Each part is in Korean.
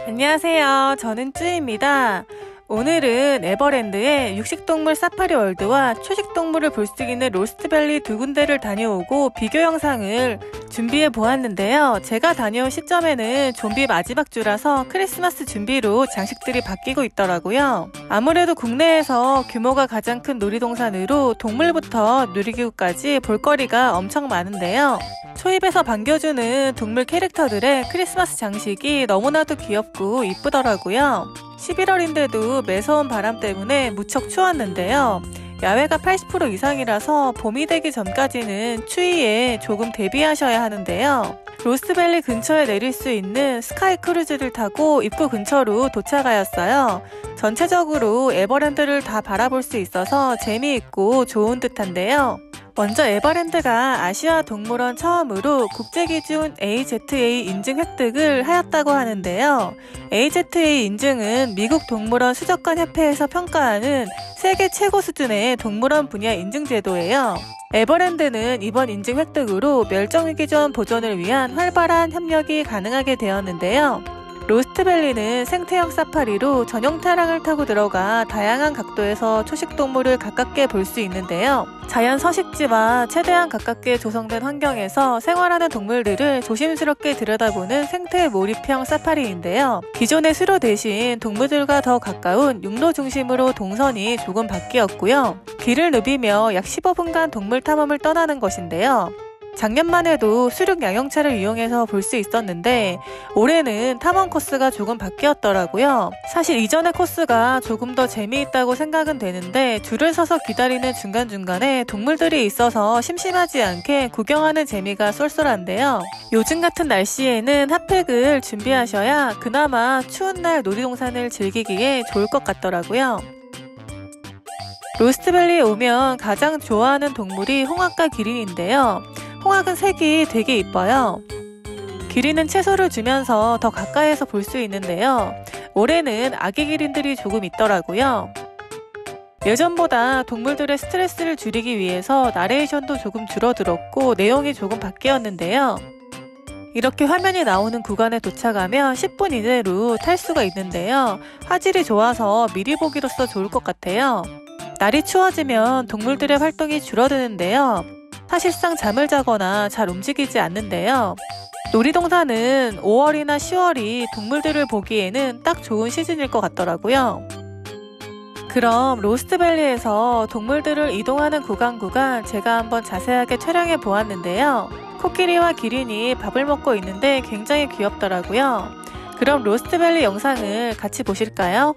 안녕하세요. 저는 쯔입니다. 오늘은 에버랜드의 육식동물 사파리 월드와 초식동물을 볼 수 있는 로스트밸리 두 군데를 다녀오고 비교 영상을 준비해 보았는데요. 제가 다녀온 시점에는 좀비 마지막 주라서 크리스마스 준비로 장식들이 바뀌고 있더라고요. 아무래도 국내에서 규모가 가장 큰 놀이동산으로 동물부터 놀이기구까지 볼거리가 엄청 많은데요. 초입에서 반겨주는 동물 캐릭터들의 크리스마스 장식이 너무나도 귀엽고 이쁘더라고요. 11월인데도 매서운 바람 때문에 무척 추웠는데요. 야외가 80% 이상이라서 봄이 되기 전까지는 추위에 조금 대비하셔야 하는데요. 로스트밸리 근처에 내릴 수 있는 스카이 크루즈를 타고 입구 근처로 도착하였어요. 전체적으로 에버랜드를 다 바라볼 수 있어서 재미있고 좋은 듯한데요. 먼저 에버랜드가 아시아 동물원 처음으로 국제기준 AZA 인증 획득을 하였다고 하는데요. AZA 인증은 미국 동물원 수족관 협회에서 평가하는 세계 최고 수준의 동물원 분야 인증 제도예요. 에버랜드는 이번 인증 획득으로 멸종위기 전 보존을 위한 활발한 협력이 가능하게 되었는데요. 로스트밸리는 생태형 사파리로 전용 차량을 타고 들어가 다양한 각도에서 초식동물을 가깝게 볼 수 있는데요. 자연 서식지와 최대한 가깝게 조성된 환경에서 생활하는 동물들을 조심스럽게 들여다보는 생태 몰입형 사파리인데요. 기존의 수로 대신 동물들과 더 가까운 육로 중심으로 동선이 조금 바뀌었고요. 길을 누비며 약 15분간 동물 탐험을 떠나는 것인데요. 작년만 해도 수륙 양용차를 이용해서 볼 수 있었는데 올해는 탐험 코스가 조금 바뀌었더라고요. 사실 이전의 코스가 조금 더 재미있다고 생각은 되는데 줄을 서서 기다리는 중간중간에 동물들이 있어서 심심하지 않게 구경하는 재미가 쏠쏠한데요. 요즘 같은 날씨에는 핫팩을 준비하셔야 그나마 추운 날 놀이동산을 즐기기에 좋을 것 같더라고요. 로스트밸리에 오면 가장 좋아하는 동물이 홍학과 기린인데요. 홍학은 색이 되게 이뻐요. 기린은 채소를 주면서 더 가까이에서 볼 수 있는데요. 올해는 아기 기린들이 조금 있더라고요. 예전보다 동물들의 스트레스를 줄이기 위해서 나레이션도 조금 줄어들었고 내용이 조금 바뀌었는데요. 이렇게 화면이 나오는 구간에 도착하면 10분 이내로 탈 수가 있는데요. 화질이 좋아서 미리 보기로써 좋을 것 같아요. 날이 추워지면 동물들의 활동이 줄어드는데요. 사실상 잠을 자거나 잘 움직이지 않는데요. 놀이동산은 5월이나 10월이 동물들을 보기에는 딱 좋은 시즌일 것 같더라고요. 그럼 로스트밸리에서 동물들을 이동하는 구간 제가 한번 자세하게 촬영해 보았는데요. 코끼리와 기린이 밥을 먹고 있는데 굉장히 귀엽더라고요. 그럼 로스트밸리 영상을 같이 보실까요?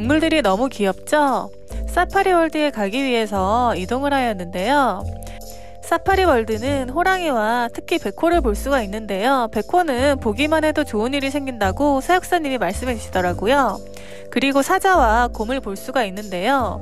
동물들이 너무 귀엽죠? 사파리 월드에 가기 위해서 이동을 하였는데요. 사파리 월드는 호랑이와 특히 백호를 볼 수가 있는데요. 백호는 보기만 해도 좋은 일이 생긴다고 사육사님이 말씀해 주시더라고요. 그리고 사자와 곰을 볼 수가 있는데요.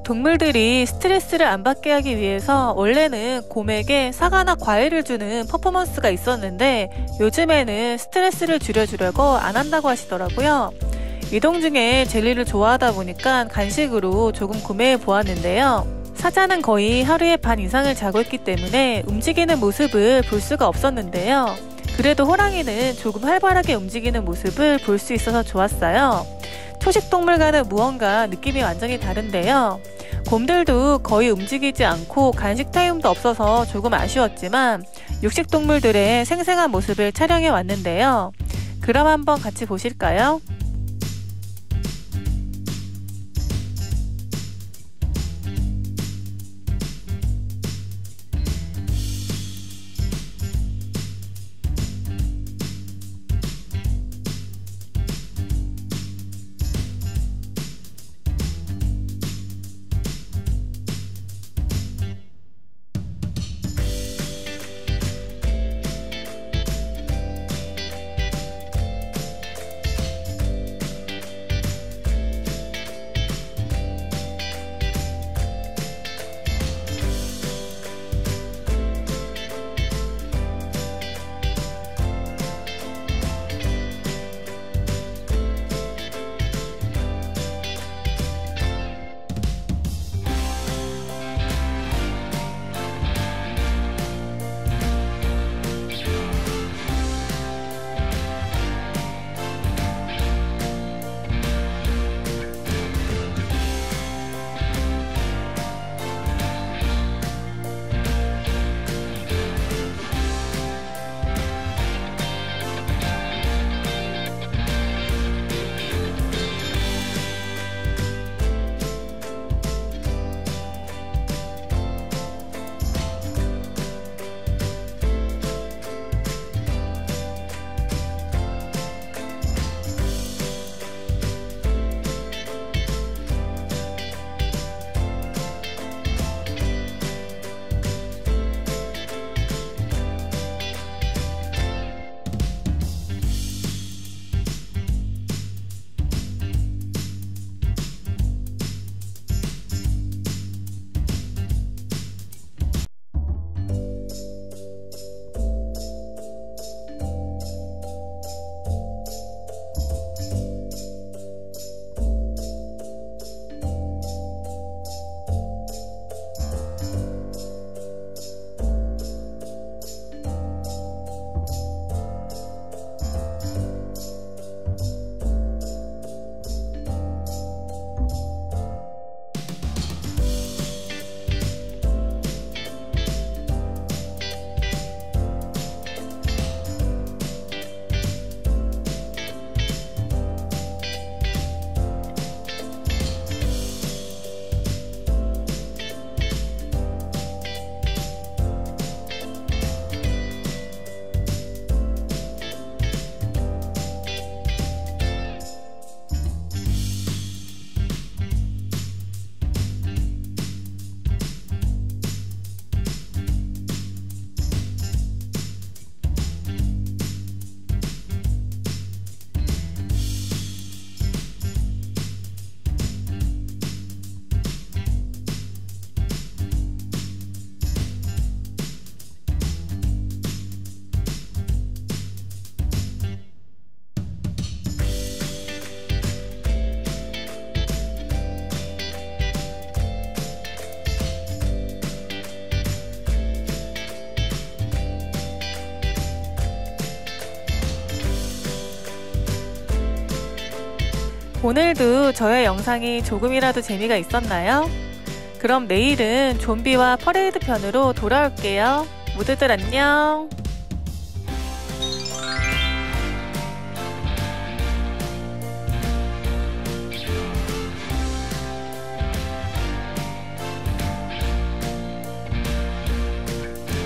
동물들이 스트레스를 안 받게 하기 위해서 원래는 곰에게 사과나 과일을 주는 퍼포먼스가 있었는데 요즘에는 스트레스를 줄여주려고 안 한다고 하시더라고요. 이동 중에 젤리를 좋아하다 보니까 간식으로 조금 구매해 보았는데요. 사자는 거의 하루에 반 이상을 자고 있기 때문에 움직이는 모습을 볼 수가 없었는데요. 그래도 호랑이는 조금 활발하게 움직이는 모습을 볼 수 있어서 좋았어요. 초식동물과는 무언가 느낌이 완전히 다른데요. 곰들도 거의 움직이지 않고 간식 타임도 없어서 조금 아쉬웠지만 육식동물들의 생생한 모습을 촬영해 왔는데요. 그럼 한번 같이 보실까요? 오늘도 저의 영상이 조금이라도 재미가 있었나요? 그럼 내일은 좀비와 퍼레이드 편으로 돌아올게요. 모두들 안녕!